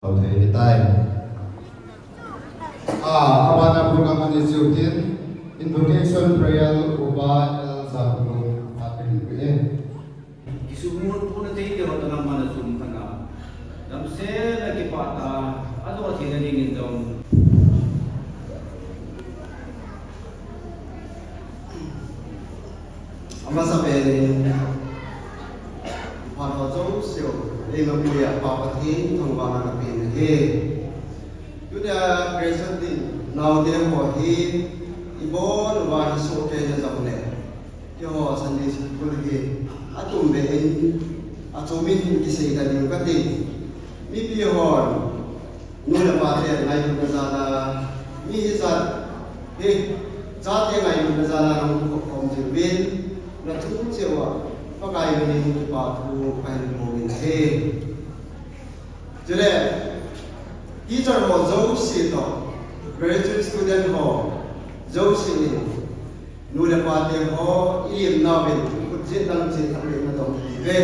Okay, time. Abana program ni Sutin invocation prayer uba el sabro atin ke. Isumur pun nanti dia orang mana sum kana. Dalam sel lagi patah, ada orang tidak ingin dong. Amasa beri pada jauh siu, lima puluh apa pasti tungguan nak pin he. Sudah present di now dia bohi ibon wah soke je zamne. Yo sandi sikul he atum bein atumin kisah tadi kati. Mi pihon nula pate ngai pun mi hisat he zat yang ngai pun nang kom jirbin na tu cewa pakai ini patu kain mobil he jadi teacher ho jauh sih to graduate student ho jauh sih nula pate ho ilim nabil kujit dalam cita sampai na dong he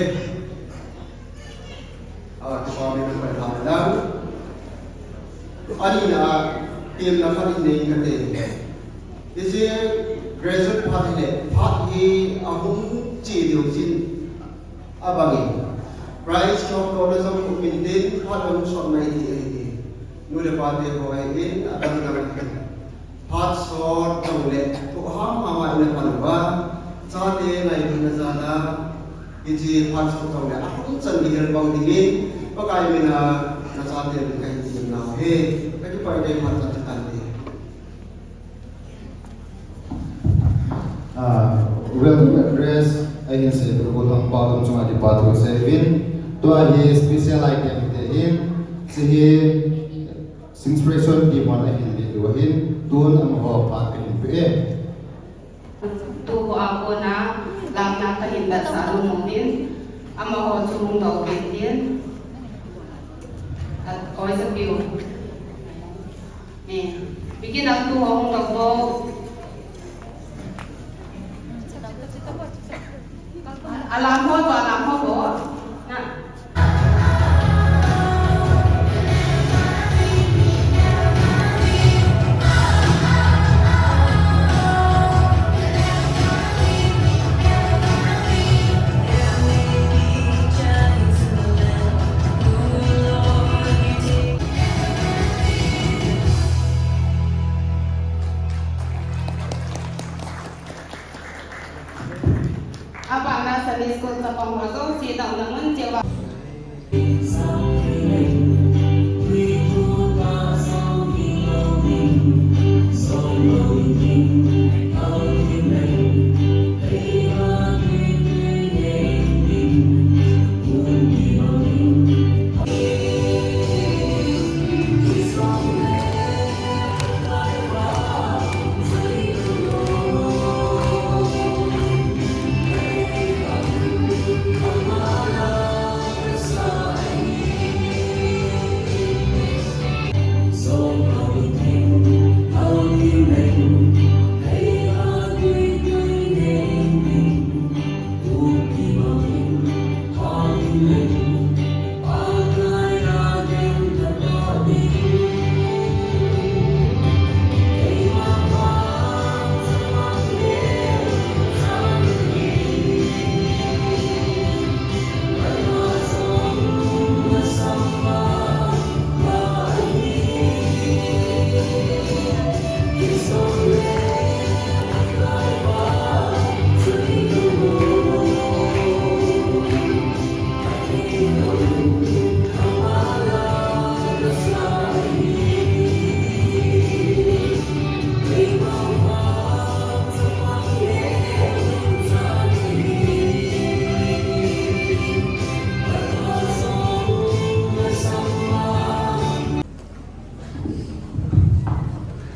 kita ambil perhatian ani na tim na kan ini kate isi graduate party ahum chi điều jin abangi price of tourism maintain padam shot mai di nu le party ho ai in abang na part short tole to ham ama ne panwa cha te nai na zana iji part short tole ahum chan di her bang dingin pakai mina na cha te kai jin na he kai pai dai part cha kan di Welcome address ayin se bergotong patung cuma di patung sevin tu ahi special item tehin sehi inspiration di mana ahin di duahin tun amho pakin pe tu ako na lang na kahinda sa alumumin amho sulung daw din at oy sa view bikin aku hong daw alam ho na abang nasa diskut sa pangwago sitaw naman jewa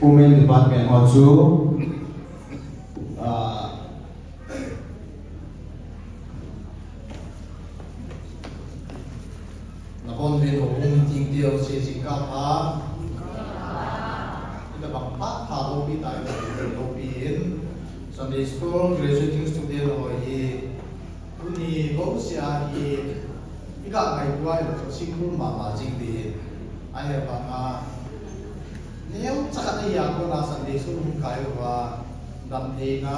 Women Department also napon rin hong ting dio si sika pa ita bakpat ha opi tayo opin Sunday school graduating student ho ye uni bo sia ye ika kai tuai lo singkul ma ma jing di Ayo banga niyo sakatiya ko na Sunday sulung kayo wa damte na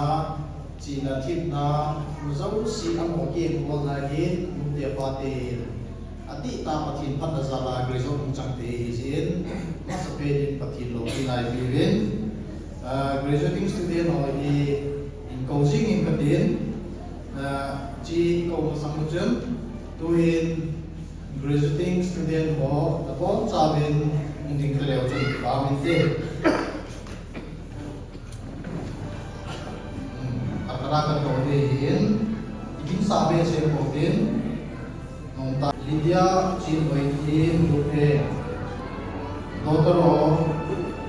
China tip na uzau si ang oke ko na hin mute pati ati ta patin pan da sala griso mung changte izin masapedin patin lo inai birin graduating student o i in coaching in patin chi ko samujam tuhin graduating student mo na po sabin hindi ko leo sa pamin din katarakan ko din iging sabi sa ko din nung Lydia Chinwaitin Lupe Dotoro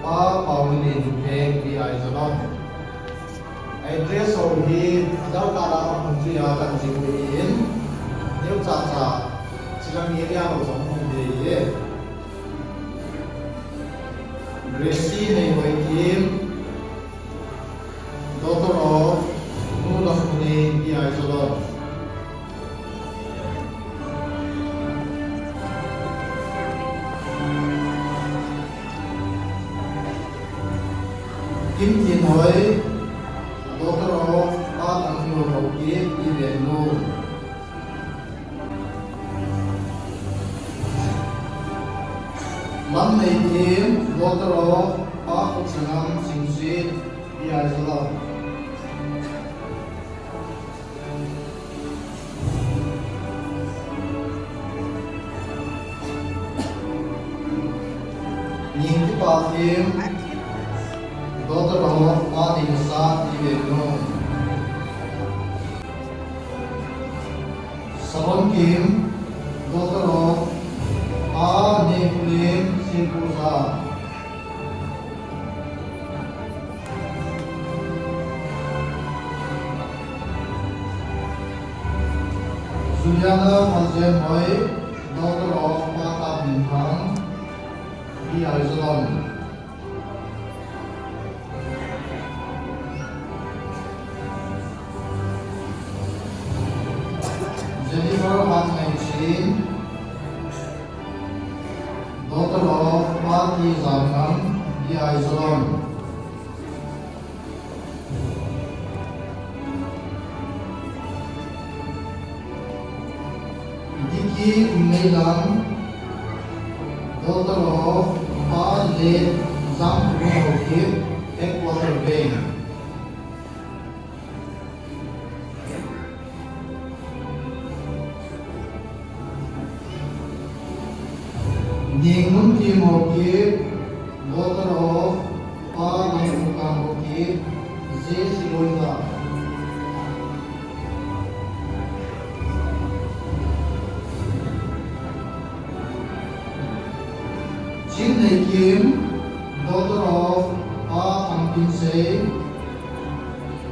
Pa Paulin Lupe di Aizolon address of him daw kala kung siya kan sibuin niyo sa silang area lo sa mong diye Gracie Naiwaitin Dotoro Nulas Kuning di Aizolon Kim Tin Hoi Dotoro Pa Ang Hiyo Hokit di Benlu Lam Nei Kim Dotoro Pa Kutsangam Singsit di Aizolon Ning Ki Pa Kim Dotoro Pa Dinsa di Benlu Saron Kim Dotoro Pa Nekulim Singkusa Suryana Mazem Hoi Dotoro Pa Ta Bintang di Aizolon Jennifer Han Mengchin Dotoro Pa Ti Zamnam di Aizolon Diki Meilang Dotoro Pa Le Zam Hokip Equator Bank Ningun Kim Hokip Dotoro Pa Nangukang Hokip Z Siloida Chin Nei Kim Dotoro Pa Tangpin Se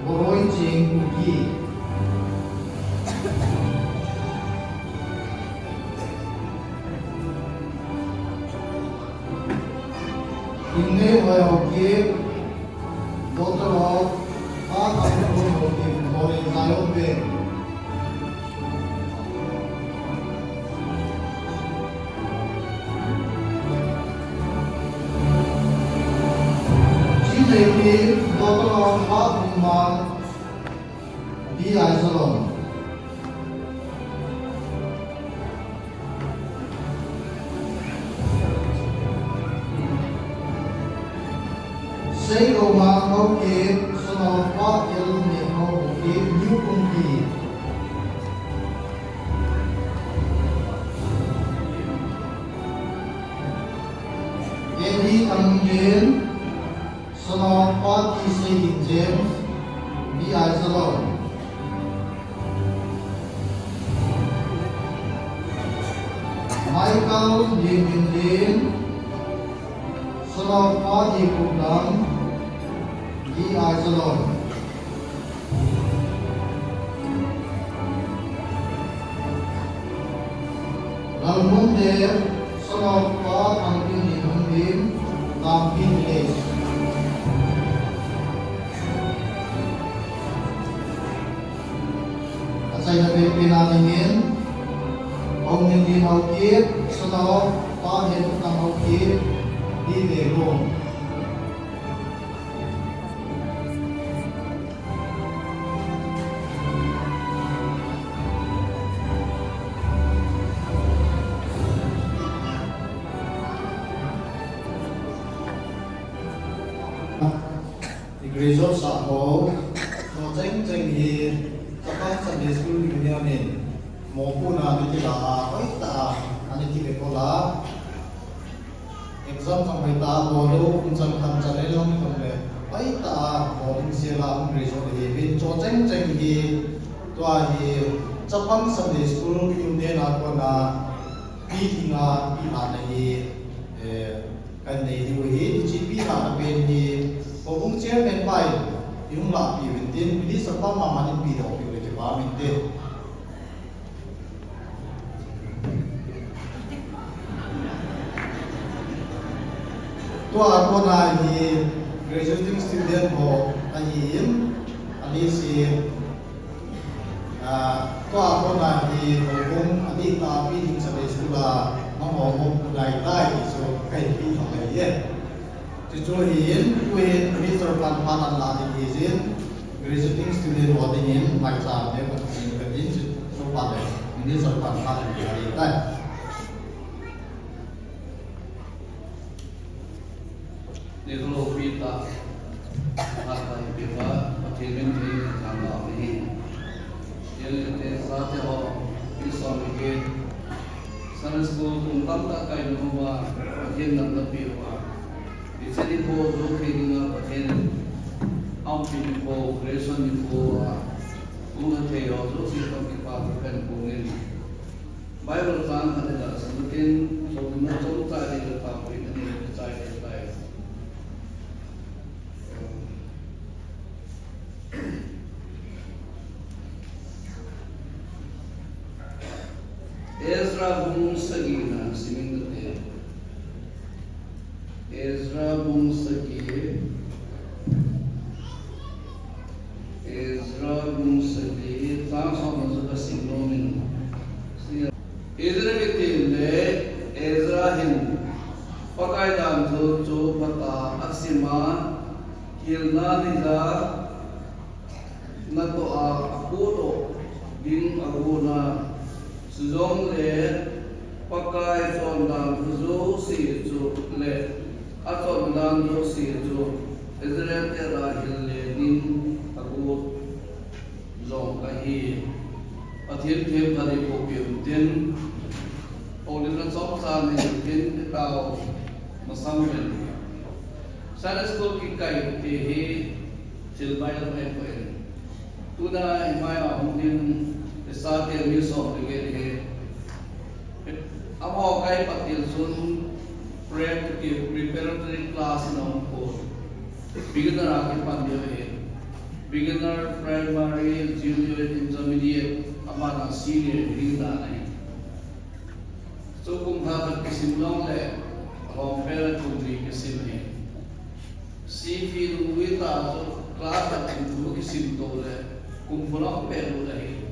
Boroi Ching Uki Inge Hoi Hokip Dotoro Pa Tangpin Hokip Boroi Zion Bank Chin Dotoro Pa Bungman di Aizolon Say Roma Hokip Sono Pa Il Neho Hokip New Kumpi Eddie Tangjin Sono Pa Ti Sei James di Aizolon Michael Lim Lin Sono Pa Ti Pudang di Aizolon Lalmung Der Sono Pa Tangpin Ninung Lim Tangpin Les At sa inabipin natin Ong Nindin Hokip Sono Pa Henukang Hokip นี่เองลงResult sa ako, so ceng hi kapag sa school union mo po na nila ay ta ani tipe ko la exam sa may ta bodo kung sa kan sa lelong kung ay ta mo din sila ang result hi bin so ceng hi to hi kapag sa school union ako na pihinga ina na hi kan nei hi GP na ben hi Pagong chairman pa yung lapi wintin, bilis sa pamamanin pida o pila kipa wintin. Tua ako na graduating student mo ayim, alisi tua ako na pagong alita piling sa eskwela ng hongkong kulay-tay, so kahit piling kayo Tujuhin, kuih Mr. Pan Latin izin, graduating student wadingin, macam dia berkaitan sopan ini sopan Latin diharapkan. Kalau kita akan kita macam ni sama ini, jadi kita sahaja bisa mungkin sana sekolah tentang tak kaya nama macam nak lebih Jadi po do kailangan patin ang pinpo reason po kung tayo so sila pagpapakan po nila. Bible plan kanila sa mutin so mo tayo nila papoy kanila sa tayo. Ezra bung sagina simingte Ezra bung sagi tang sama sudah singlomin Ezra kitile Ezra hin pakai dam jo pata aksima kilna nila nato akudo din aguna suzong le pakai sondang jo si jo le Ato dalam dosi itu Israel era hilin aku zong kahi athil them hari kopium tin oleh sop san tin tau masamben sana school ki kai te hi silbai mai ko tuna imaya hundin esate miso ge he amo kai patil sun preparatory class now for beginner aake pandya beginner primary junior intermediate amana senior hingga nahi so kung hakat kisim long le compare to the kisim hai si fi ruita so class at into kisim to le kung fulong pero nahi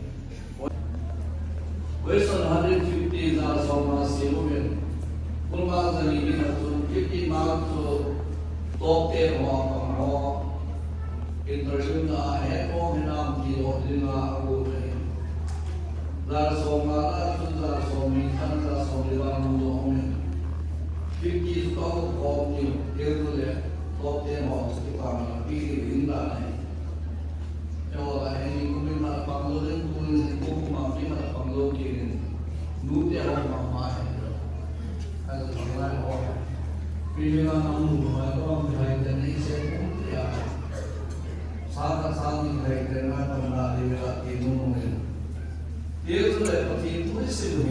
version 150 is also massive kung makasali na so 50 marks so top 10 mo interview na head mo hinam kilo din na ako rin dahil so mala dahil so minsan dahil so lilang mo 50 so ako top 10 kilo le top 10 mo sa kita mga pili rinda na yo ay kung may panglo rin kung kumampi na panglo kinin nuti ako mamaya Ada orang orang, pilihan kamu orang berkaitan ini saya sangat berkaitan dengan pengadaan ilmu ini. Dia sudah seperti itu sih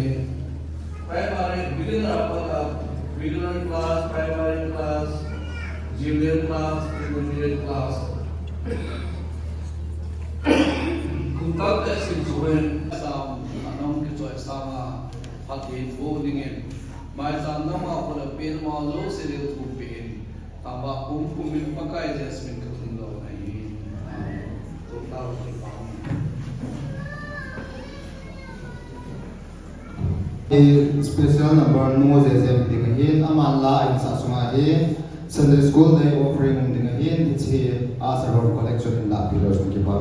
primary beginner class, primary class, junior class, intermediate class. Kuntal testing suhen sama anong kita sama hati boardingin. Mai san nama pula pen malu seri tu pen, tambah kumpul pakai jasmin ketunggal ini, total kita. Special number no zem dingahin amala in sa sunga hi Sunday school day offering dingahin it's here as a collection in la pillars ki ba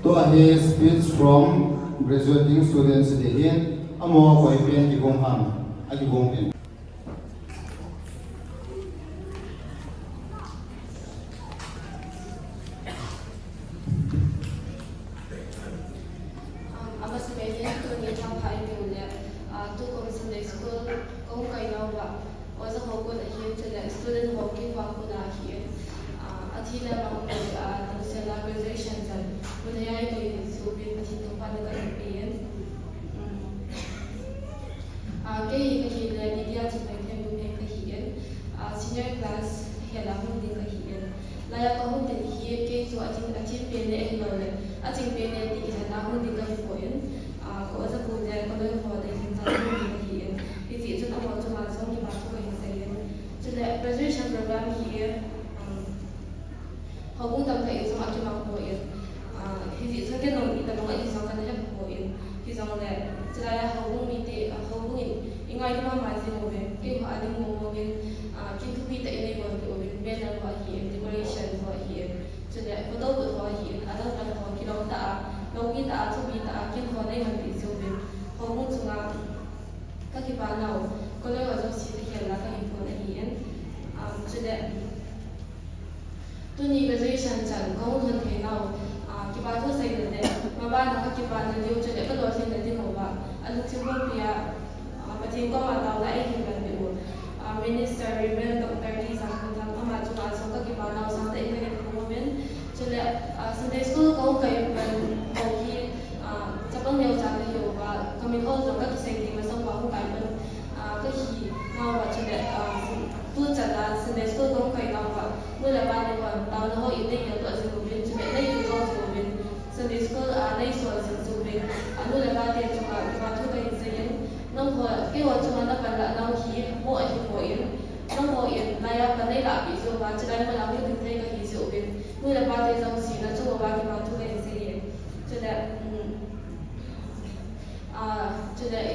to a speech from graduating students dihin amo koi pen ki gong ham agi gong pen ama sebenarnya tu ni chang pai tu le tu kom Sunday school kong kai na wa oza ho ko da hi tu le student ho ki wa ko da hi athila ma ko ta celebration tan budaya ko ni su bi pati to pa da pen ke hi ka hi le ni dia chi pai them bu me ka hi senior class he la hun din ka hi la ya ko hun din hi ke so achin pen le hi lo le achin pen le ti ki na hun din ka hi ko ko za ko le ko le ho da hin ta hun din ka hi ti ti chu ta mo chu ma song ki ma ko hi se le chu le graduation program hi ho bung tam thai so ma ki ma ko hi ti chu ke no ni ta no ai so ka ne ko hi ti song le chu la ya ho bung mi te ho bung ingai ma ma ji mo be ke ho ani mo be ki thu bi ta ine bo ko be be na ko hi decoration ko hi chu le photo ko hi ada ta ko ki lo ta lo ki ta chu bi ta ki ho nei ma bi so be ho bung chu nga ka ki ba na ko le wa so si ti ke la ka hi ko na hi chu le tu ni graduation chan ko hun the na ki ba thu sai de ma ba na ka ki ba na liu chu le ka do sin de ti mo ba alu chu bo pia Patin ko ma tao la ai ki ban de minister Reverend Dr. Lee Sang Thang ama chu ma so ka ki ba na sa ta i ne ko men chule Sunday school ko kai ban ko hi chapang neu cha ka yo ba kami ko so ka ki sai ti ma so ba ko kai ban ka hi ma ba chule tu cha la Sunday school ko kai na ba mu la ba ne ba tao na ho i ne yo to a so ben chule nei tu ko so ben Sunday school nei so so ben anu la ba te chu ka ba thu kai sai nông hồ cái hồ chúng ta cần là nông khí mỗi mỗi nông hồ yến này là cần đây là ví dụ và cho nên mà làm những thứ cái ví dụ bên người là ba thế dòng xí là chung ba cái bao thu cái gì cho nên cho nên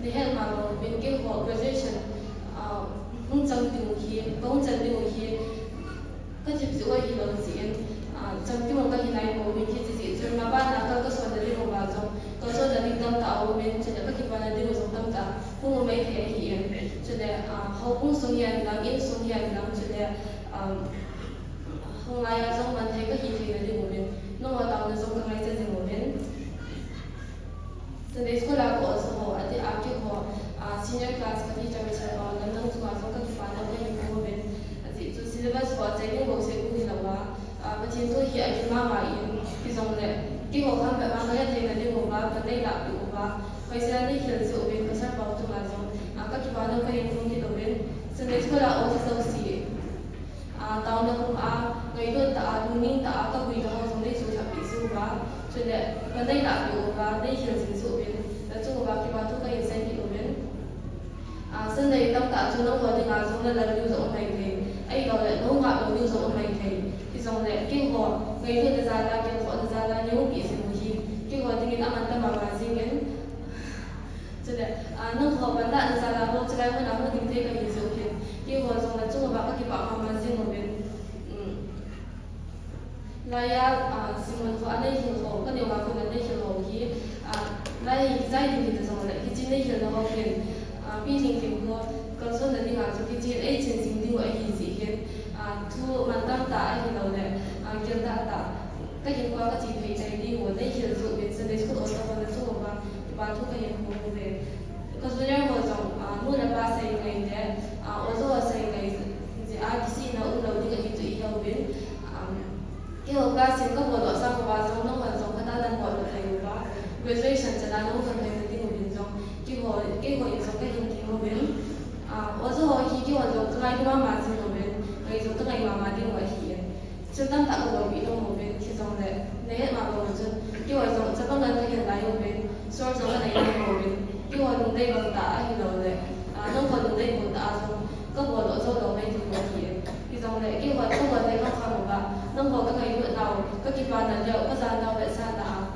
để hết mà bên cái hồ graduation không chân tình khí không chân tình khí cái chữ chữ cái gì gì trong cái một cái này của mình khi gì cho mà ba là các số là đi một bao trong có số là đi tâm tạo bên cho nên các cái bạn là đi một số tâm tạo không mấy thể hiện cho nên hậu cũng sống hiện làm yên sống hiện làm cho nên hôm nay trong mình thấy các hiện thể là đi một bên nó mà tạo nên trong cái này sẽ đi một bên cho nên school là của số họ ở đây áp dụng họ senior class các teacher bây giờ họ làm năng suất trong các bạn là cái một bên thì cho syllabus họ chạy những bộ sẽ cũng là và chính tôi hiện cái mà cái dòng này cái hồ khám phải mang cái gì là đi hồ ba vấn đề là bị hồ ba bây giờ đây hiện sự bên cái sát bảo trong là dòng các cái bạn nó phải không cái đầu bên cho nên tôi là ở cái dòng gì tao nó cũng người tôi ta mình ta các quý đó trong đây chủ tập bị sự ba cho nên vấn đề là bị hồ ba đây hiện sự bên là chung hồ ba cái bạn tôi cái gì cái đầu bên sân này tâm tạo cho nó có thì là trong đây là lưu dụng này thì ấy gọi là nó gọi là lưu dụng này thì dòng này cái họ người tôi là ra cái họ là ra nhiều bị sự gì cái họ thì người ta ăn tâm mà riêng ấy cho nên nó họ vẫn đã ra là họ cho nên họ làm những thế cái gì cái họ dòng là chung là các cái bảo mà riêng một bên lại sinh hoạt họ này thì họ cái điều mà họ này thì họ thì lại giải thì cái dòng này cái chính này thì nó bên毕竟挺多高中的地方就毕竟爱情经历我一起去thu mà tâm ta ai thì đầu này graduation จะนั้นก็เป็นที่หนูเป็นจงที่หัวที่หัวอีกสองก็ยังที่หนูเป็น我是我ที่หัวจงก็ที่ว่ามาที่หนูเป็นไอ้จงก็ไอ้มาที่หัวที่就当打个比动我们其中的那个嘛我就因为从这帮人他现在我们所以说那个我们因为从那个打起来的弄个从那个打从各国都做到没几个题其中的因为中国那个看我吧弄个个有到个基本的就个三到三打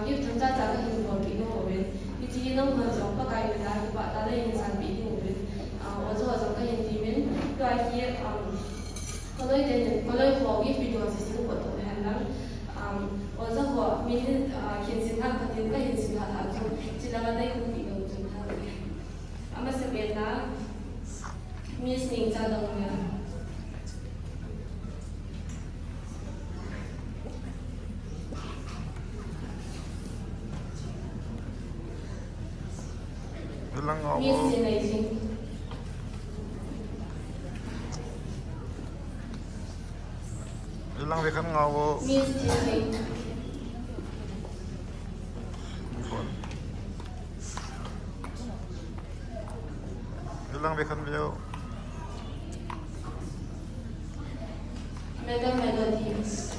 因为从家长个很多比动我们以及弄个从不该有的就把他的影响比动我们我做从个人里面对一ก็เลยขอวิดีโอสิ่งที่ตัวแทนนั้นว่าจะขอมีเขียนสินค้าปฏิบัติก็เห็นสินค้าทางจุดที่เราได้คุยกันจุดทางมาสเปียนะมีสิ่งจะดำเนินมีสิ่งไหนสิ่งIlang wekan ngawo. Ilang wekan beliau. Mega melodies.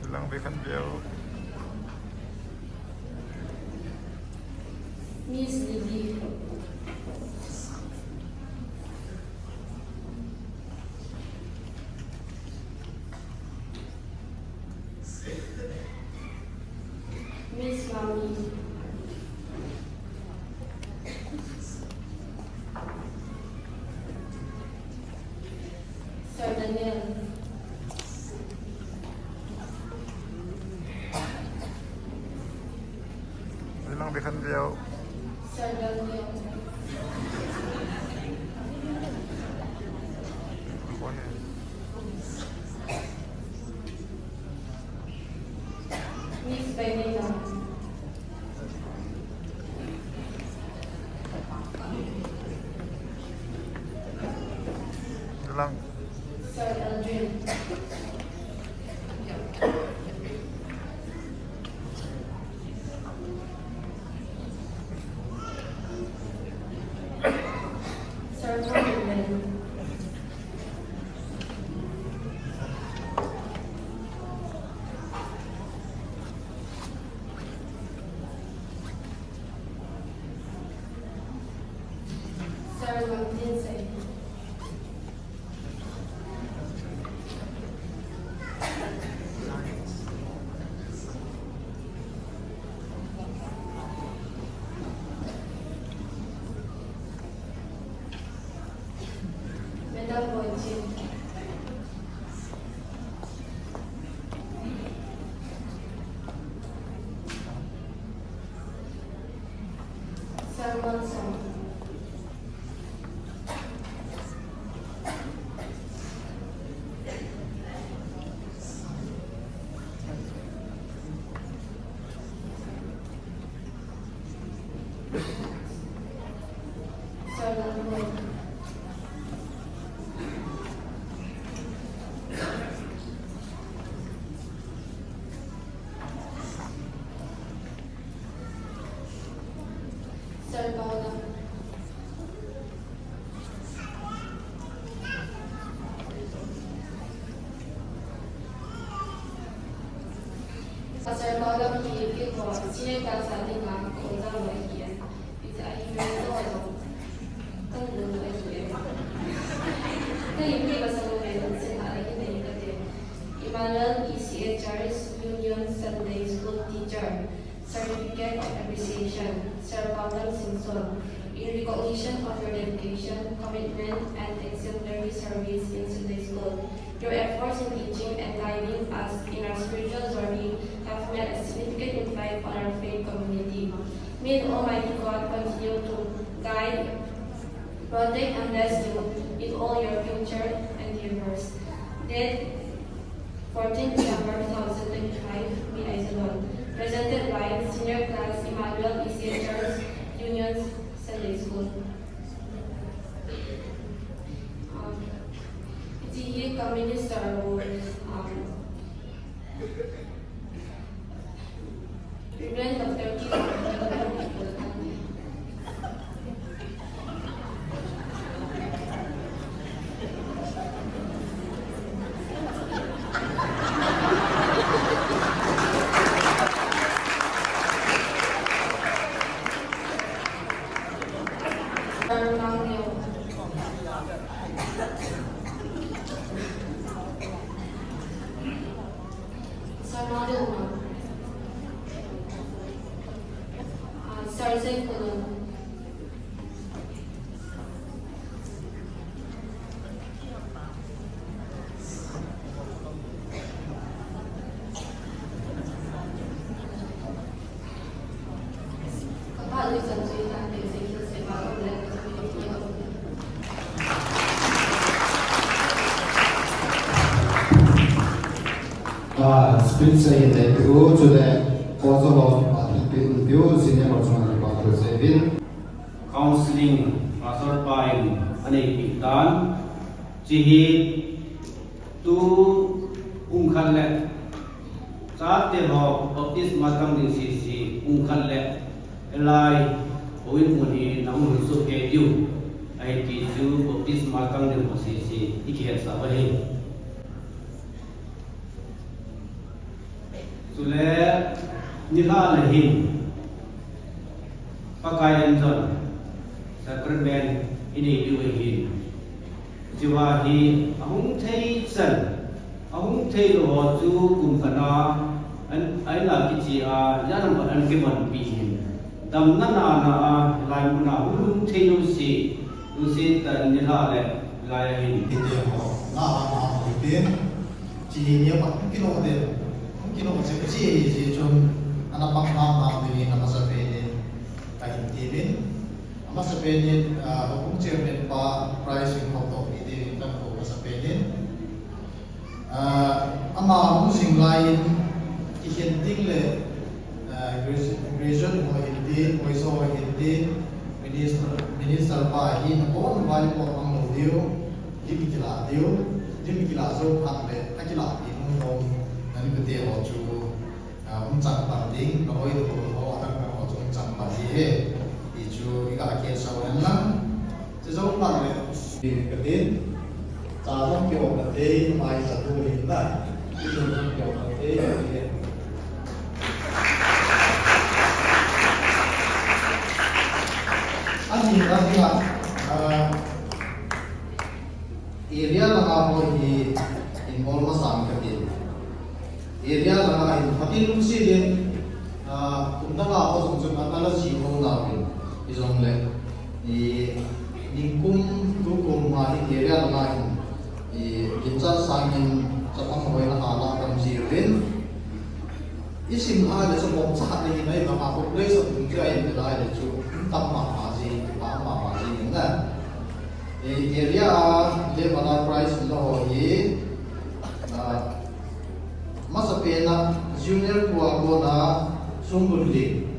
Ilang wekan beliau. Miss Lily. Miss Mami. Sir Daniel. Ilang wekan beliau. Sir Daniel. Miss Benita. Ilang. Sir Aldrin. Sir Martin. Sir Martin. Madam Bonjin. Sir Monson. Sir Lamboy. Sir Paula. Sir Paula ki ko sine ka sa din ma ko da mo ki ita ai me do do kan do do ai ka yin ke ba sa mo me sin ha ai ne ka te Emmanuel ECHR's Union Sunday School Teacher Certificate of Appreciation Sir Paula Simpson in recognition of your dedication, commitment, and exemplary service in Sunday School. Your efforts in teaching and guiding us in our spiritual journey have made a significant impact on our faith community. May the Almighty God continue to guide, protect, and bless you in all your future endeavors. Date 14 December 2025, May Aisalon. Presented by Senior Class Emmanuel ECHR's Union Sunday School. Iti kami ni Star Wars Sarnado Umar, Sarzai Kulun, Kapal Luisan Suitan, Executive Sewa, Black, Spitze in der Büro zu der Kosovo Büro Senior National Department Sevin. Counseling Pastor Pain Anik Pitan Cihi Tu Ungkalet Saat Terhok Baptis Makam di Sisi Ungkalet Elai Oin Muni Namun Rusuh Keju Ai Tiju Baptis Makam di Sisi Ikhiyat Sabahin Sule Nila Lahim Pakaian Zon Sacrament ini diuhin Jiwahi ahung thei san ahung thei lo chu kum kana an ai la ki chi a yanam an ke man pi hin dam na na lai mu na hung thei yo si ta ni la le lai hin Ide ho na ipin chi ni ma kilo de kilo se chi chun ana pang na ni na sa pe ni ka hin Masa penin hukum chairman pa pricing hoto ide kan ko masa penin ama musing lain ihenting le graduation mo hindi oiso hindi minister pa hin ko wali ko ang audio dimikila so patle akila in no nani bete ho chu chang pa ding no oi ko ho atang ko chang pa he Ijo ika akhir sawan lang sejauh mana di ketin cara kau ketin mai satu hinda itu kau ketin ani rasanya area langapo di involve sama ketin area langapo hati lusi din tentang apa sungguh antara jiwa nabi Isong le ningkum dukum ma area lain kita sangin sapang hoy na ala kan jirin isim ada semua saat ini naik nama aku play sebelumnya yang ada itu tamma masih enggak area dia pada price lo ye masa pena junior kuagona sungguh di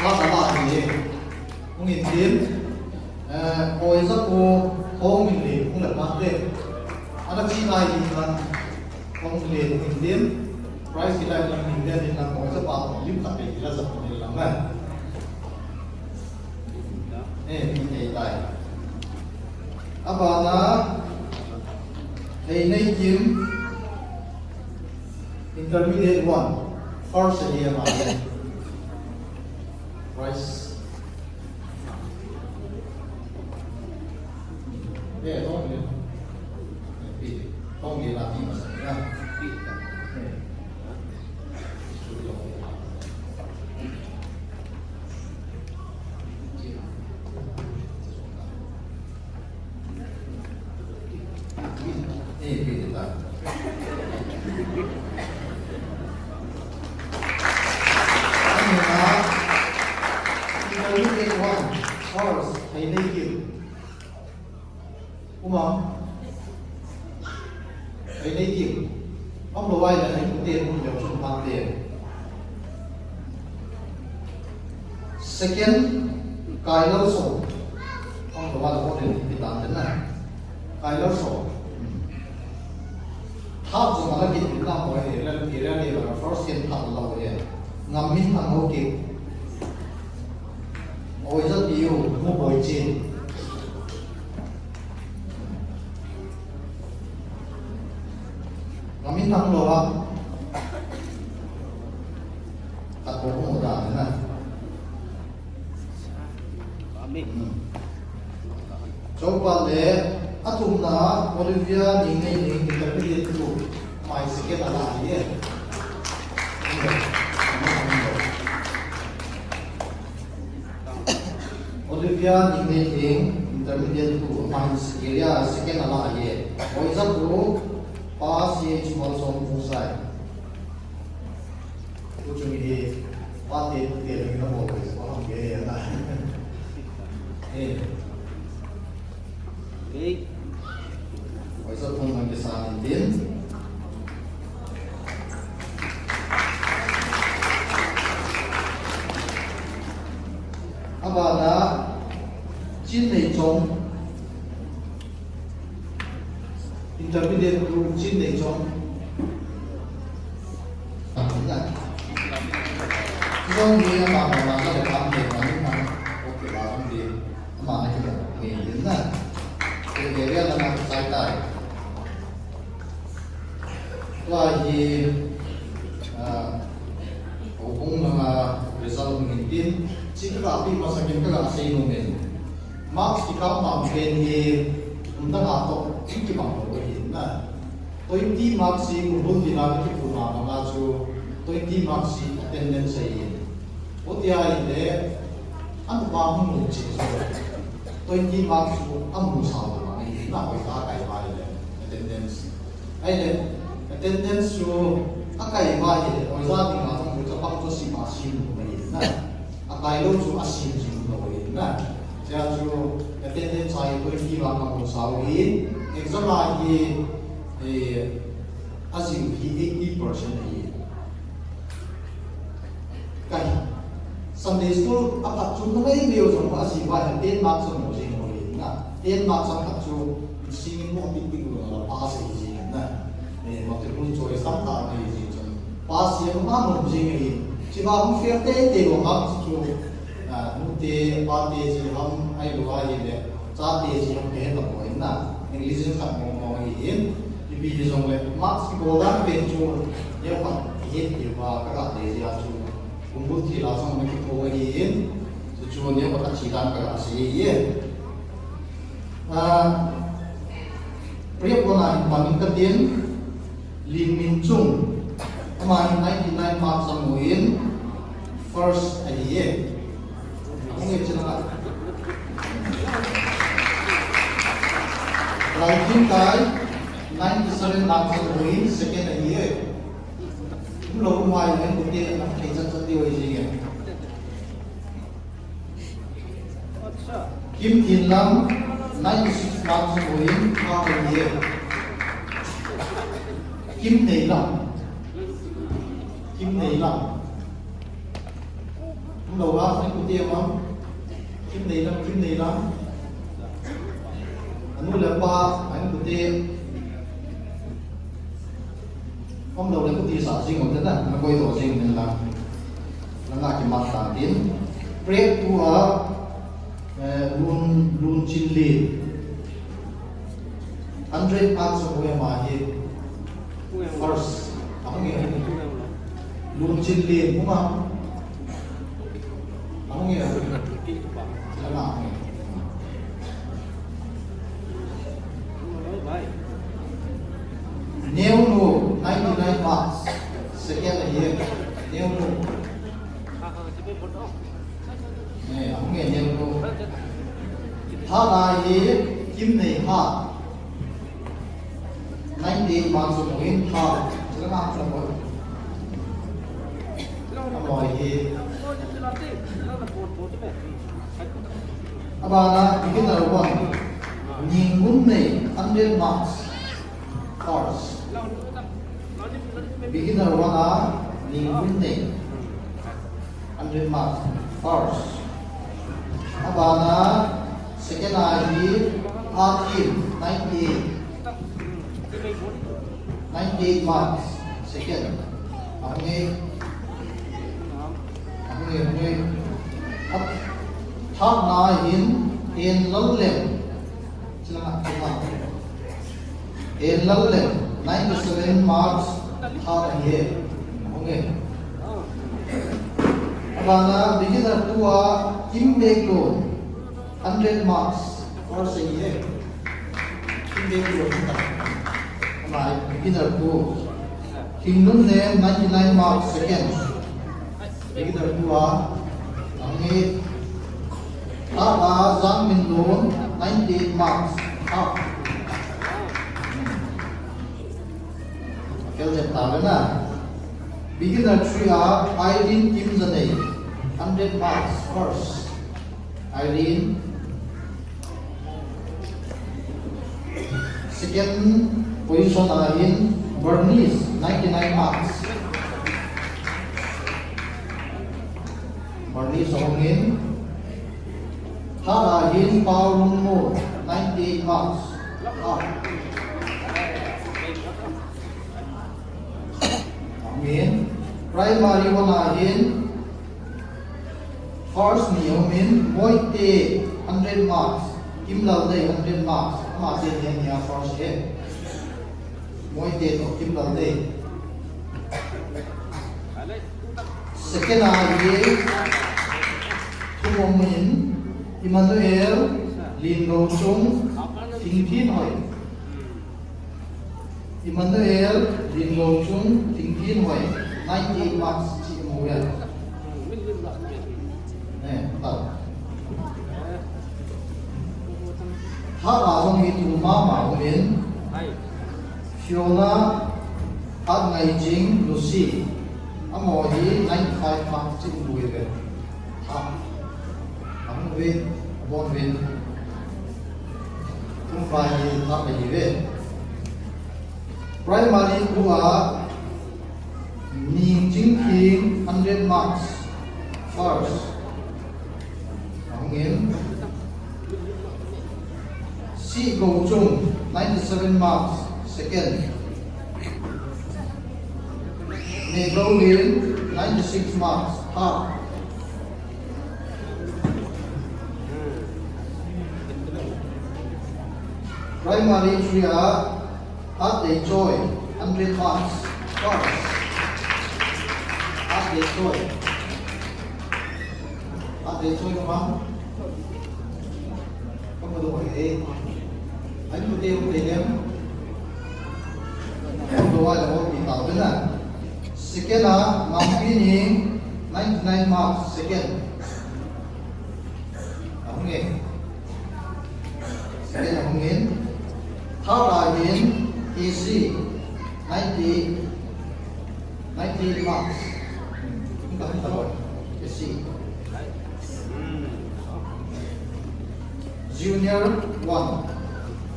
Masa ni, mungkin tim, oi sapu hong ini, mungkin mati. Ada cina ini kan, hong ini mungkin tim, price kita yang India ni kan oi sapu lim tapi kita sapu ni lama. Ini tay. Apa na? Ini tim intermediate one, first year macam. Price. Không nghĩa là gì mà xảy ra. Horse, hay naked. Hay naked. Ông đồ ai là hay cũng tiền không được trong bằng tiền. Second, cái lâu sổ. Ông đồ ai là có tiền thì tạm đến này. Cái lâu sổ. Tháp dùng mà là kịp Việt Nam hỏi thì ra đây là first in tháp lâu vậy. Ngắm minh thằng hô kịp. Ôi rất nhiều một buổi chiều ngắm mình thằng đồ không đặt bộ không một đàn thế này cho bạn để át thùng đá Olivia nhìn ngay nhìn cái cái gì mai second ala ye Olivia Ingrid intermediate to Mines area second ala ye Oisa to pass ye chimol som pusai Ujung ini pati dia lagi nak bawa orang dia na Oisa to nang kesan din Abada Jin Nei Chong intermediate to Jin Nei Chong Trong khi mà nó để làm việc mà nhưng mà ok là không đi mà nó chỉ là nghề đến là cái việc là làm sai tài và gì cũng là result mình tin chỉ cái là phim mà sang cái là xây dựng mình Marx thì các bạn bên thì chúng ta làm tốt cái bằng của mình là tôi tin Marx cũng luôn đi làm cái phụ nam mà cho tôi tin Marx attendance ấy OTI anh ba không muốn chịu rồi tôi đi mặc dù anh muốn sao mà này là phải phá cái bài này attendance ấy này attendance số cái bài này bây giờ thì mà không có bằng cho xin mà xin của mình nè cái lúc số xin của mình nè giờ số attendance sai tôi đi mặc không sao đi exam là gì assume he 80% này cái Sunday school apat chung ngai meo jong ma si wa ten mark som mo jing mo na ten mark sam khat chu sing mo ti ti ko la pass hi ji na mo te kun choi sam ta ni ji chon pass ye ma mo jing hi chi ba mu fair te ko ha chu nu te pa te ji ham ai lo wa ye le cha te ji ham ke ta mo na english khat mo mo hi in ti bi ji jong le marks ko la pe chu ye pa ye ti wa ka te ji a chu Kumpul ti la sang neki ko in chuan ye pat chi dan ka si ye priap kona manin ka tin Lim Min Chung ama 99 marks ang in first ye ang ye chana Ranking kai 97 marks ang in second ye lâu ngoài nên cũng tiền là thấy rất rất điều gì nhỉ Kim Thiên Lâm 96 marks của in how many year Kim Nei Lâm lâu lắm nên cũng tiền lắm Kim Nei Lâm anh nuôi là qua anh cũng tiền Hôm đầu đấy có tí sở sinh của tất là nó quay tổ sinh nên là nó là cái mặt tảng tiến break của luôn chín lì 100 marks của em mà thì first không nghe luôn chín lì đúng không không nghe là nào Nếu nu 99 marks second year nếu nu này ông nghe nếu nu ha là gì Kim Nei Ha 98 marks của mình ha chứ làm sao mà ông nói gì abana beginner one ningun nei 100 marks course beginner one ningun nei 100 marks course abana second team 98 marks second okay third in Lowland in Lowland 97 marks third year okay abana beginner two Kim Baek-loon 100 marks first year Kim Baek-loon beginner two King Nun Name 99 marks second. Beginner 2 Angi Zhang Min Lun 98 marks up. Keljen Tavana. Beginner 3 Irene Kim Zanei 100 marks first. Irene. Second position in Bernice 99 marks. Bernice Ongin. Harahin Paulun Mo 98 marks. Up. Amin. Primary Wanahin. First Niomin Moite 100 marks. Kim Lalde 100 marks. Martin Yanya first head. Moite to Kim Lalde. Second Aye Tumomin Emmanuel Lin Ro Chung Ting Tin Hoi. Emmanuel Lin Ro Chung Ting Tin Hoi 90 marks Chi Moel. Hong Itu Mama Min Fiona At Ngai Jing Lucy Amohi 95 marks Chi Moel. Ang win Bon win Tung Bai Nak Mai Win Primary 2 Ning Jing King 100 marks first. Angin Si Go Chung 97 marks second. Nego Lin 96 marks half. Primary 3 At They Joy 100 marks first. At They Joy They Joy Mom. Không có đồ để anh có tiêu để em không đồ ai là một bị tạo thế nào. Second Nam Pini 99 marks second. Không nghe. Second không nghe. Thara Yin AC 90 marks. Không có đồ AC. Junior 1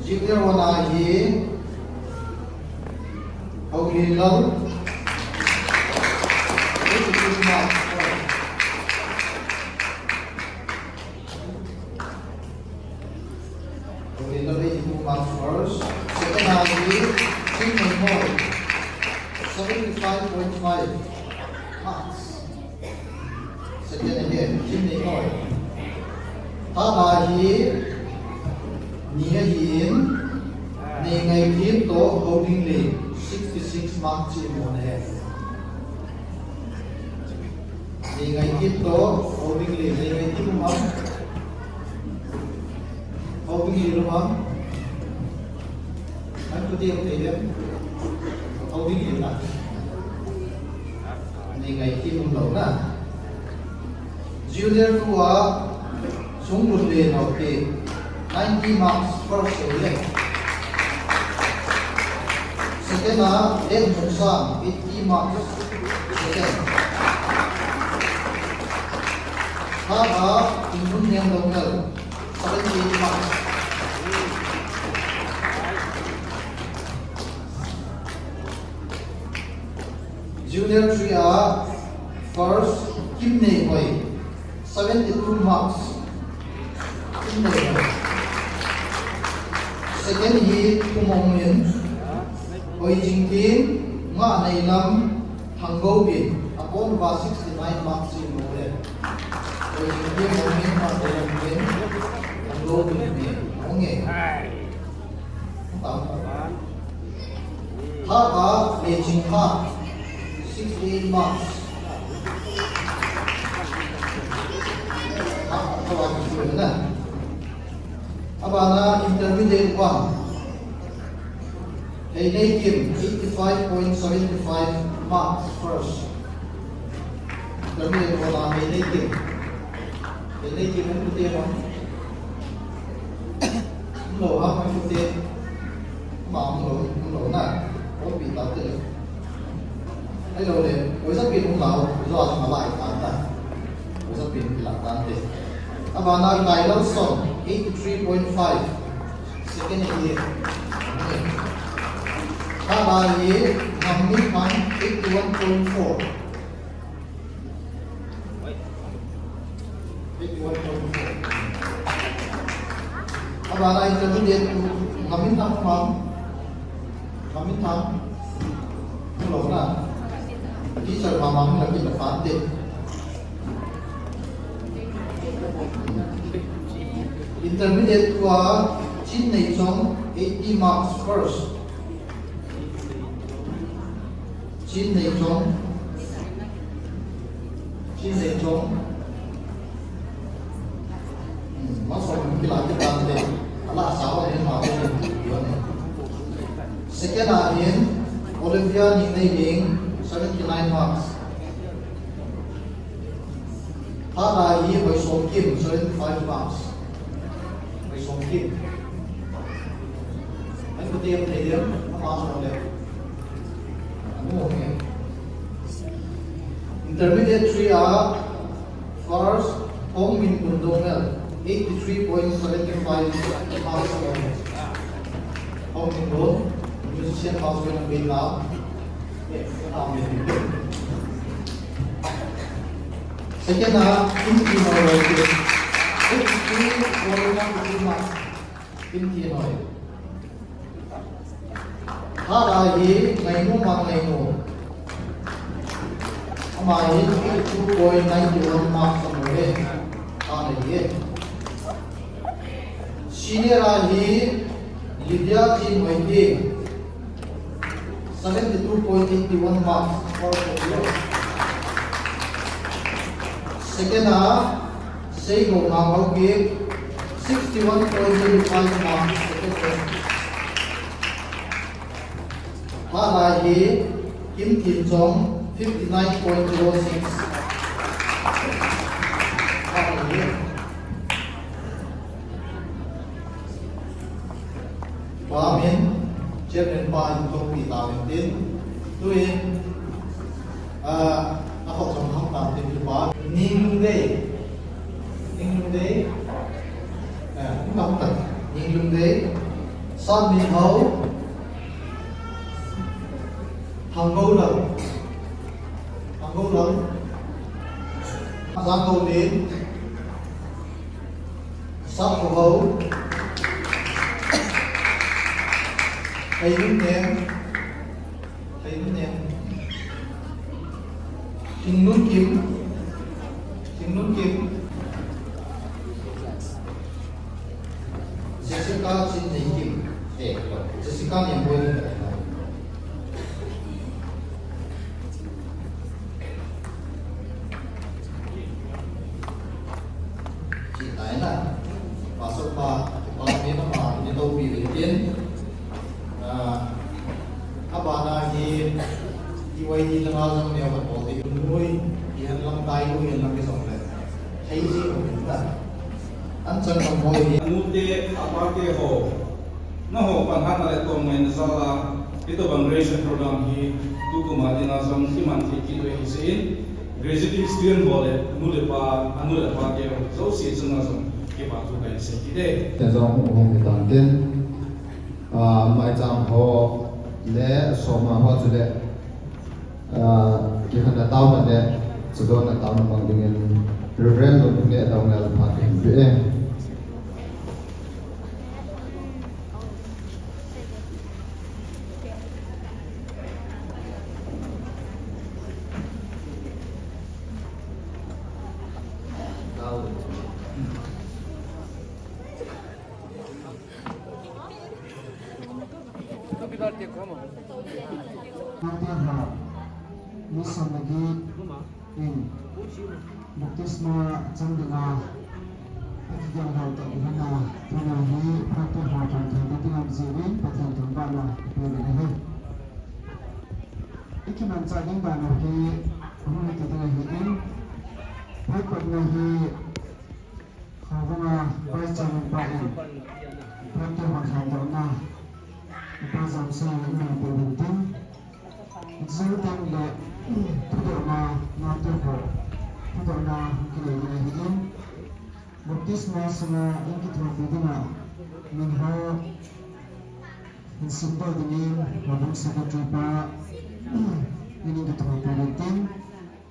Ahi Aulilal 82 marks. Aulilal 82 marks first. Second Ahi Kim Moy 75.5 marks. Second again Kim Moy. Ahi Nia Yin Nengai Kim To Holding League 66 marks in one head. Nengai Kim To Holding League Nengai Kim Mom Holding League Mom Anh có tiêu thấy đấy Holding League là Nengai Kim Mom là Junior Tua Sung Bun Le Nau Ke 90 marks first year. Second Ed Musan 80 marks second. Third Kim Nun Yang Local 70 marks. Junior 3 first Kim Ne Hoi 72 marks. Kim Ne Hoi. Second heat Kumong Min Hoi Jing Kim Nga Nei Lam Hang Go Bin upon 69 marks in Mole. Hoi Jing Kim Hong Min Nga Nei Lam Bin Hang Go Bin Hong Nge Thaka Le Jing Ha 68 marks. Kawan kita benar. Abana intermediate 1 Nay Kim, 85.75 marks first. Terminate wala Nay Kim. Nay Kim ang puti mo. Lo ha, ang puti. Ma'am lo na. O pita te. Ai lo le, o sa pin mo lao, zo sa malai ta ta. O sa pin pila ta te. Abana Tyler Song, 83.5. Second year. Kalaye Hammi Khan 81.4. 81.4. Abana intermediate Hammin Thang Pham. Hammin Thang. Hello na. Teacher Mamam lagi depan deh. Intermediate kwa Chin Nei Chong 80 marks first. Chin Nei Chong. Masuk kila kita deh. Allah sawah yang mau tujuan. Second Aryan Olivia Nei Ling 79 marks. Third Aryan Bai Song Kim 75 marks. Bai Song Kim. Anh có tiêm thầy điểm nó bao giờ đẹp. Intermediate 3 are first Hong Min Kun Dongel 83.75 marks. Hong Min Kun musician house with Bin Lao. Second Kim Thi Noi 83.15 marks. Kim Thi Noi. Third Ngai Nu Mang Ngai Nu. Amai 82.91 marks sampai tahun ini. Senior Lydia Chin Wei 72.81 marks for popular. Second Seigo Ngao Kim 61.35 marks. Third Kim Thin Chong 59.06. Wamin Chairman Pa Yung Pita Tin Tuin ako sa mga natin di ba Ning Day Ning Day San Min Ho Hang Ngô Lang Giang Ngô Đến Sát Hồ Hấu Thầy Đúng Nèm Thình Nút Kim Jessica Chin Nei Kim Jessica Niệm Bôi masuk Pak ini nama ini tahu bikin apa lagi diwai di tengah zaman dia buat politik mui yang lang tayo yang lang kesongan saya sih minta ancan ngomong Nude apake ho na ho panhan ale to ngain sala ito bang graduation program hi tu madina sam himan thi ki we hisin graduate student bole nude pa ke so si sunga sam ke pa tu kai se ki de Thế do hùng cái tầng tiên mai trang ho lẽ số mà hoa chủ đề cái phần là tao mà đấy chủ đó là tao nó bằng dengan reverend luôn cũng lẽ tao là phát hiện về Misa lagi in buktis na candela yang hal tak guna penahi pati hatan kita dengan zirin pati tumbala pilih iki mencari bana ki huni kita hiin pati nahi hawanga baca bain pati hatan dona pasang saya ini penting zurang le tidak na tuh tidak na kini hiin baptisma sama ingkit mafidina minho insindo dinin mabung sakatupa ini kita mafidin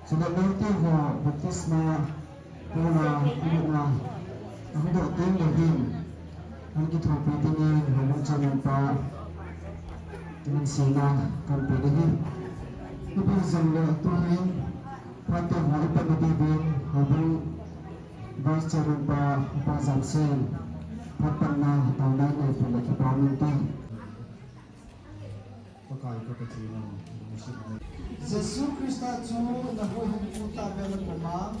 sudah nanti ho baptisma pula ina aku dotin lebih ingkit mafidin mabung sakatupa dengan sila kampidin itu zangga tuhin pati hari pendidikan mabung Bas carumpa pasal sen, pernah tahun ini pula kita minta. Pakai kecil Yesus Kristus tu nahu kita bela pema,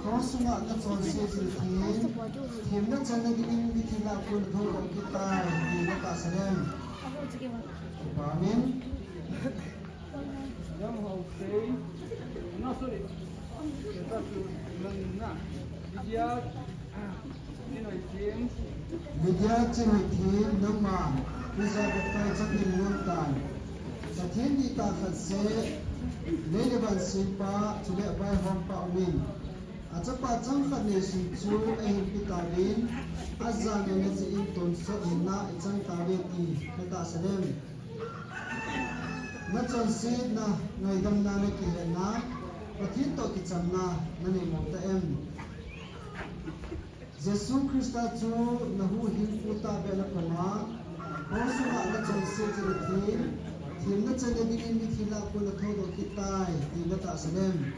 kau semua nak sosial ini, himna jangan ini kita pun dulu kita di mata sedem. Amin. Yang okay, no sorry, kita tu mana? Bidyat cinitin nama bisa berkaitan dengan Satin di takat se leban sipa sudah baik hampa win. Acapa jangkat nesi cu pitarin azan yang nesi inton so ina icang tabeti meta sedem. Macam sid na ngaidam na nakihena patito kicamna nani montaem. Yesus Kristus tu nahu himputa bela pema, kau semua ada cangse cerita, himna cangse dingin dikila pun atau kita himna tak sedem.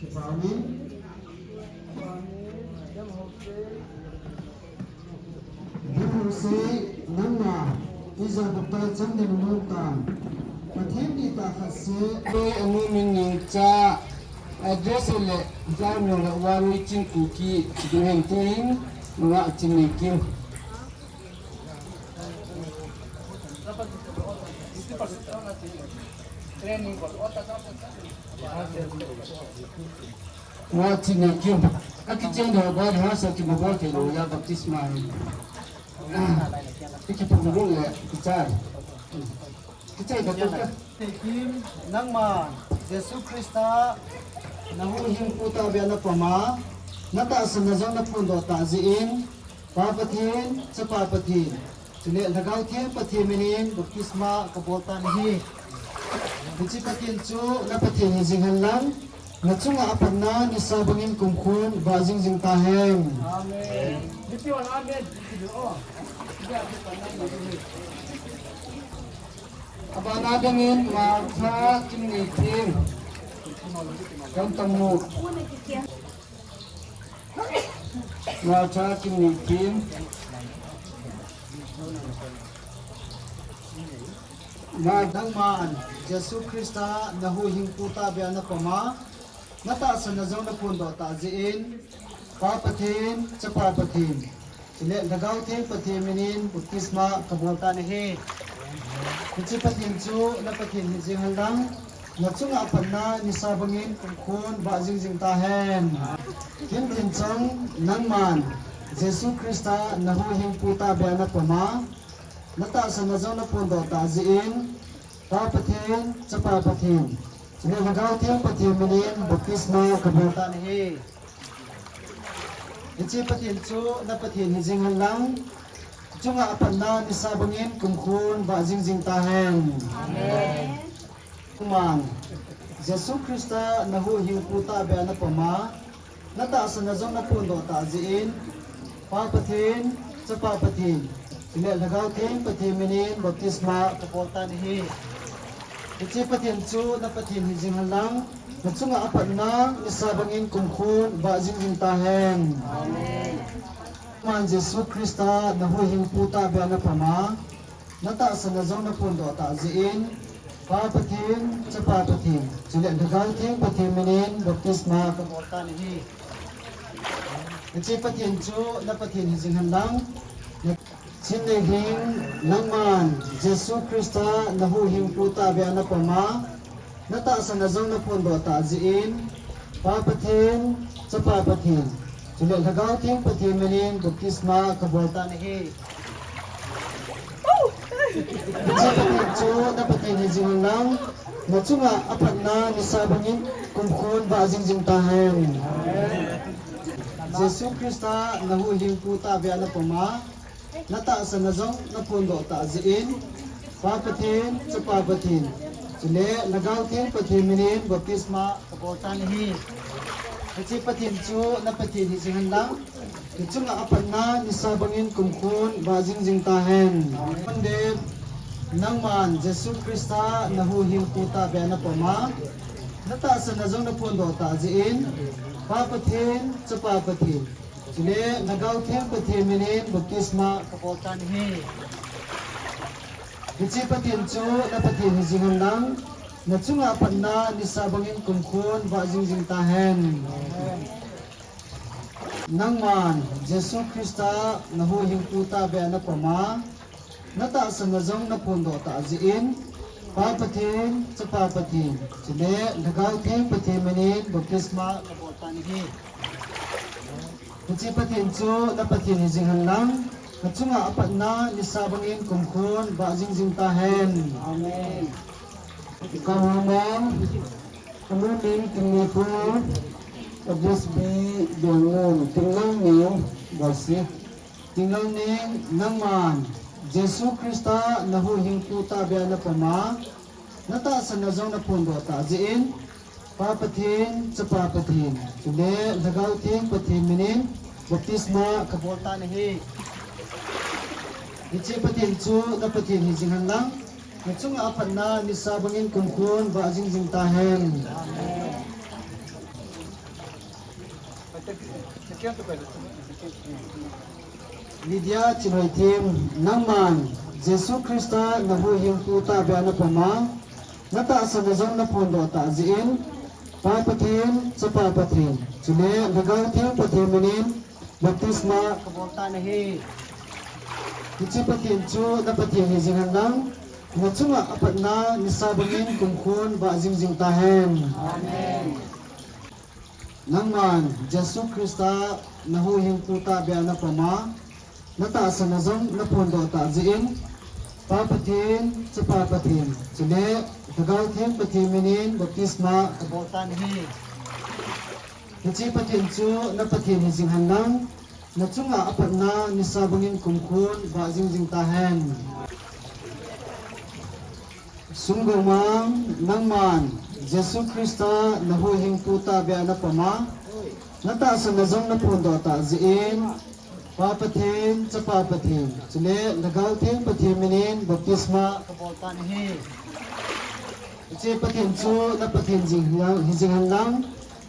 Kita amin. Himuse nama iza betul cangse menuntan. Matim di takase be anu mengingca. Address le jam yang lawan meeting kuki dengan tim menga cinikin. Menga cinikin. Aku cendera pada masa kita buat itu ya baptisma. Kita perlu le bicara. Kita betul. Tim nama Yesus Kristus nahuhing puta biana pama nata sanazang na pundo taziin papatin sa papatin sili lagaw tin patiminin baptisma kaboltan hi bici patin chu na patin hizinghan lang na chunga apan na ni sabangin kumkun bazing jing taheng amen dipiwan amen abana dengin martha kinitin Kantong Ngaca kinikin Ngadang maan Yesus Kristus nahuhing puta biana pama nata sa nazaw na pundo taziin papatin sa papatin sili nagaw tin patiminin baptisma kaboltan he Kunci patin chu na patin hizing lang Natsunga apan na ni sabangin kungkun bazing jing tahen. Kim tincang nangman Yesus Kristus nahuhing puta biana pama nata sa nazaw na pundo taziin papatin sa papatin. Sili nagaw tin patiminin baptisma kaboltan he. Kunci patin chu na patin hizing lang tsunga apan na ni sabangin kungkun bazing jing tahen. Amen. Kumang Yesus Kristus nahuhing puta biana pama nata sa nazong na pundo taziin papatin sa papatin sili nagaw tin patiminin baptisma kaboltan hi Ichi patin chu na patin hizing lang natsunga apan na isabangin kungkun bazing jing tahen amen man Yesus Kristus nahuhing puta biana pama nata sa nazong na pundo taziin papatin sa papatin sili nagaw tin patiminin baptisma kaboltan hi Kecil patien cu na patien hizing handang Sin hing nangman Jesu Krista na hu hing puta be ana pama na ta sa nazong na pondo ta ziin pa patien sa pa patien Sila lagaw ting patien menin baptisma kabolta ni he Kecil patien cu na patien hizing handang na cunga apat na nisabangin kumkun ba jing tahan Jesu Krista na hu hing puta be ana pama Nata sa nazong na pundo ta ziin papatin sa papatin Sile lagaw tin patin minin baptisma kaboltan hi Kasi patin chu na patin hi singan lang Ito nga apan na nisabangin kumkun bazing zing tahen Pandip nangman Jesu Krista na huhing puta be na pama Nata sa nazong na pundo ta ziin papatin sa papatin Sile nagaw tin patin minin baptisma kaboltan hi Kecil patin cu na patin hizingan lang na cunga apan na nisabangin kumkun bazing zing tahen Nangman Jesu Krista na huhing puta be na pama Nata sa nazong na pundo ta ziin papatin sa papatin Sile nagaw tin patin minin baptisma kaboltan hi Kecil patin cu na patin hizingan lang na cunga apat na nisabangin kumkun bazing zing tahen Amen Kawaman Kamunin kinipo Abis bi Dungun Tinglang ni Basi Tinglang ni Nangman Jesu Krista na huhing puta be na pama Nata sa nazong na pundo ta ziin papatin sa papatin Sile lagaw ting patin minin baptisma kaboltan hi Ichi patin cu na patin hizingan lang na cunga apat na nisabangin kumkun bazing zing tahen Lydia Chinoy Tim Nangman Jesu Krista na huhing puta be na pama Nata sa nazong na pundo ta ziin papatin sa papatin Sile lagaw ting patin minin baptisma kaboltan hi Ichi patin cu na patin hizingan lang na cunga apat na nisabangin kumkun bazing zing tahen Amen Nangman Jesu Krista na huhing puta be na pama Nata sa nazong na pundo ta ziin papatin sa papatin Sile lagaw ting patin minin baptisma kaboltan hi Ichi patin cu na patin hizingan lang na cunga apat na nisabangin kumkun bazing zing tahen Sunggumang nangman Jesu Krista na huhing puta be na pama Nata sa nazong na pundo ta ziin papatin sa papatin Sile lagaw ting patin minin baptisma kaboltan hi Ichi patin cu na patin hizingan lang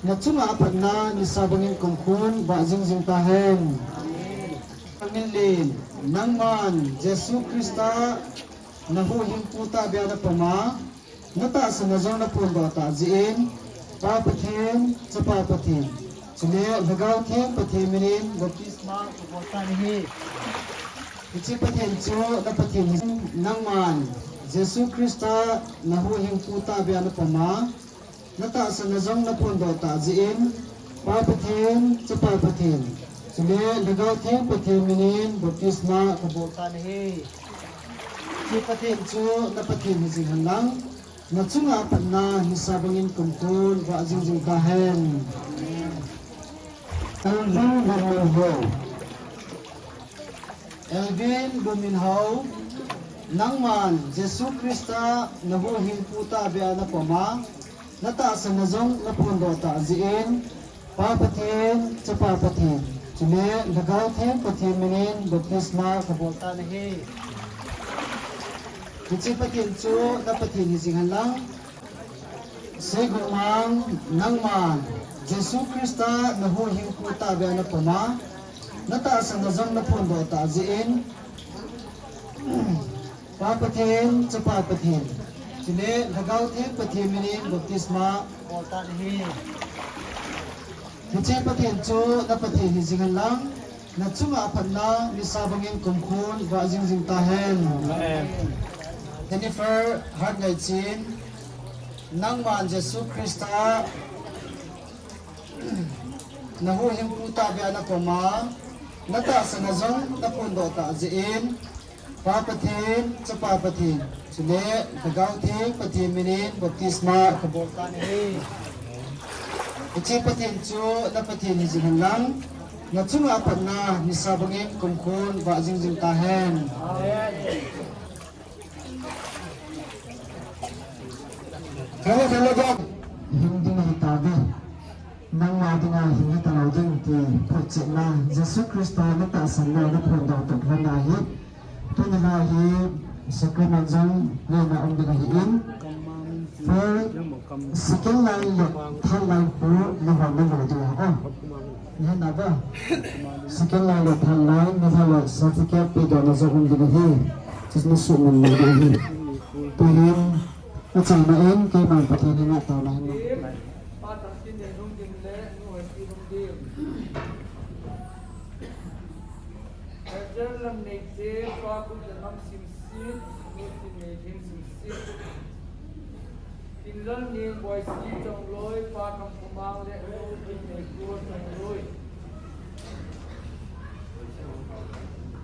na cunga apat na nisabangin kumkun bazing zing tahen Pamilin nangman Jesu Krista na huhing puta be na pama Nata sa nazong na pundo ta ziin papatin sa papatin Sile lagaw ting patin minin baptisma kaboltan hi Ichi patin cu na patin nangman Jesu Krista na huhing puta be na pama Nata sa nazong na pundo ta ziin papatin sa papatin Sile lagaw ting patin minin baptisma kaboltan hi Ichi patin cu na patin hizingan lang na cunga apat na nisabangin kumkun bazing zing tahen Elvin Buminhaw Nangman Jesu Krista na huhing puta be na pama Nata sa nazong na pundo ta ziin papatin sa papatin Sile lagaw ting patin minin baptisma kaboltan hi Kecil patin cu na patin hizingan lang Sigumang nangman Jesu Krista na huhing puta be na pama Nata sa nazong na pundo ta ziin papatin sa papatin Sile lagaw ting patin minin baptisma kaboltan hi Hijay pathin chu na pathin hi jingan lang na chunga apan na ni sabangin kumkhun wa jing tahen. Jennifer hat ngai chin nang man Jesu Krista na hu him puta be ana koma na ta sana jong na pundo ta jin pa pathin chapa pathin chule tagaw thing pathin minin baptisma kabol ta ni ichi pathin chu na pathin hi jingan lang na chunga apan na ni sabangin kumkhun wa jing tahen. Kalau gak hindi na hitabi nang natin nga hindi tanaw din ti project na Jesu Kristo na taasan na pundo ito nahi ito nahi sakramentong na naong dinahiin for sikil lang talay po luwag na luwag ako yan na ba sikil lang talay luwag certificate pido na sa kong dinahi tis nasuman na dinahi tuhin at samain kay mga patinin na tao lahat mo.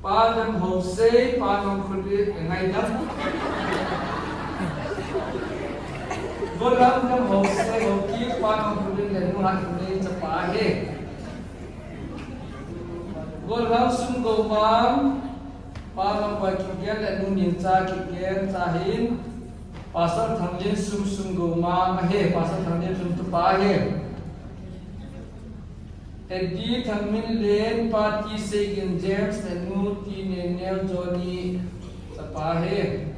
Padang Jose, Padang Kulit, ngay dam. Golang dam Jose, Hoki, Padang Kulit, dan Nuhan Kulit, Cepahe. Golang Sunggomang, Padang Bakigian, dan Nunin Cakigian, Cahin, Pasal Tanglin Sunggomang, Pasal Tanglin Cepahe. Edi Tangmin Len Pati Segin James dan Nuti Nenel Johnny Sapahe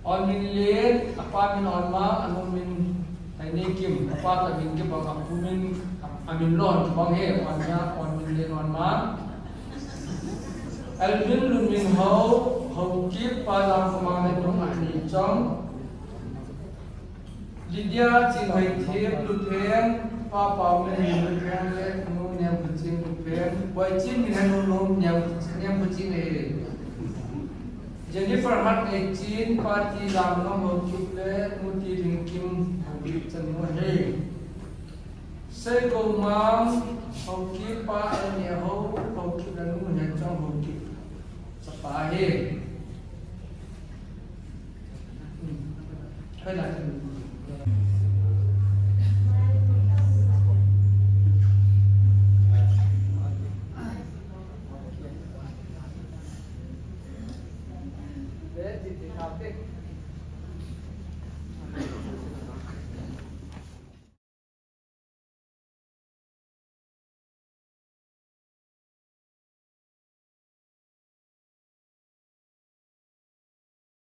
Omin Len apa min onma anu min Hainikim apa min ke bang akumin amin lon bang he onnya Omin Len onma Alvin Lumin Hau Kip Palang Kemangin Dong Ani Chong Lydia Chin Hai Thep Luthen Papa mình đang lên nông nhằm phát triển thực tế, bởi chính mình đang nông nhằm phát triển này. Jennifer hat ngày chín party làm nó một chút lệ, một tí đình kim bị chân mua hề. Xây cầu mang hậu kịp pa anh nhà hậu kịp là nông nhằm trong hậu kịp sắp phá hề. Hay là